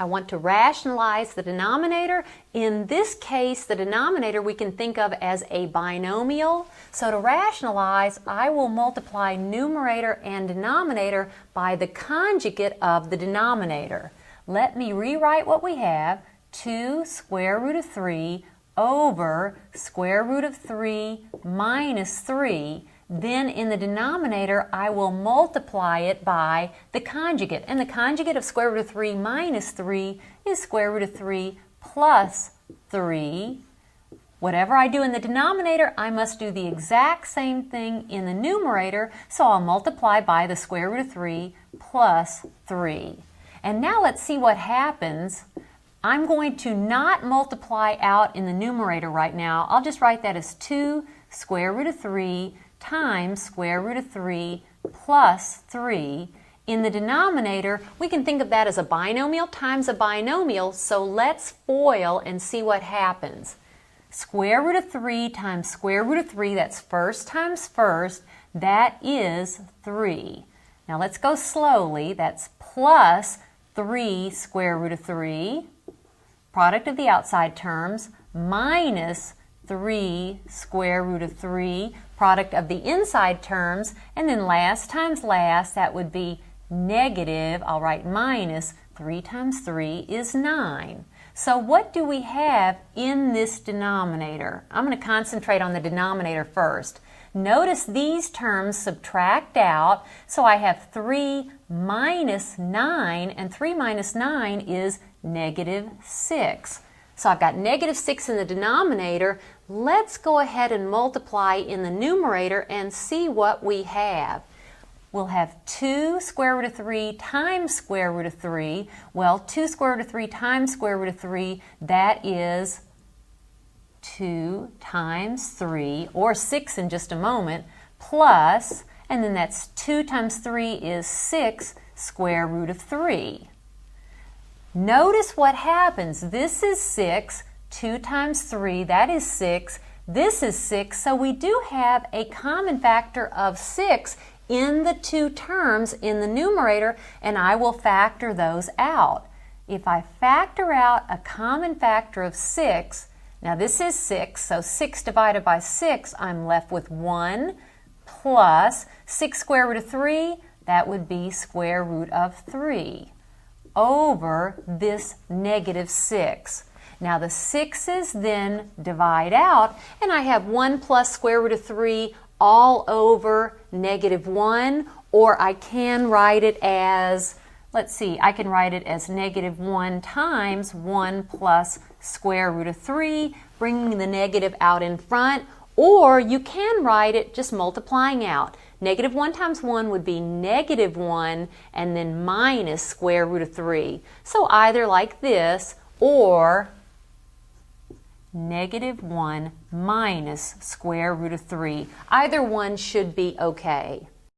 I want to rationalize the denominator. In this case, the denominator we can think of as a binomial. So to rationalize, I will multiply numerator and denominator by the conjugate of the denominator. Let me rewrite what we have. 2 square root of 3 over square root of 3 minus 3. Then in the denominator, I will multiply it by the conjugate. And the conjugate of square root of 3 minus 3 is square root of 3 plus 3. Whatever I do in the denominator, I must do the exact same thing in the numerator, so I'll multiply by the square root of 3 plus 3. And now let's see what happens. I'm going to not multiply out in the numerator right now. I'll just write that as 2 square root of 3 times square root of 3 plus 3. In the denominator, we can think of that as a binomial times a binomial, so let's FOIL and see what happens. Square root of 3 times square root of 3, that's first times first, that is 3. Now let's go slowly. That's plus 3 square root of 3, product of the outside terms, minus 3 square root of 3, product of the inside terms, and then last times last, that would be negative, I'll write minus, 3 times 3 is 9. So what do we have in this denominator? I'm going to concentrate on the denominator first. Notice these terms subtract out, so I have 3 minus 9, and 3 minus 9 is negative 6. So I've got negative 6 in the denominator. Let's go ahead and multiply in the numerator and see what we have. We'll have 2 square root of 3 times square root of 3. Well, 2 square root of 3 times square root of 3, that is 2 times 3, or 6 in just a moment, plus, and then that's 2 times 3 is 6 square root of 3. Notice what happens. This is 6, 2 times 3, that is 6. This is 6, so we do have a common factor of 6 in the two terms in the numerator, and I will factor those out. If I factor out a common factor of 6, now this is 6, so 6 divided by 6, I'm left with 1 plus 6 square root of 3, that would be square root of 3, over this negative 6. Now the 6's then divide out, and I have 1 plus square root of 3 all over negative 1, or I can write it as, let's see, I can write it as negative 1 times 1 plus square root of 3, bringing the negative out in front, or you can write it just multiplying out. Negative 1 times 1 would be negative 1, and then minus square root of 3. So either like this, or negative 1 minus square root of 3. Either one should be okay.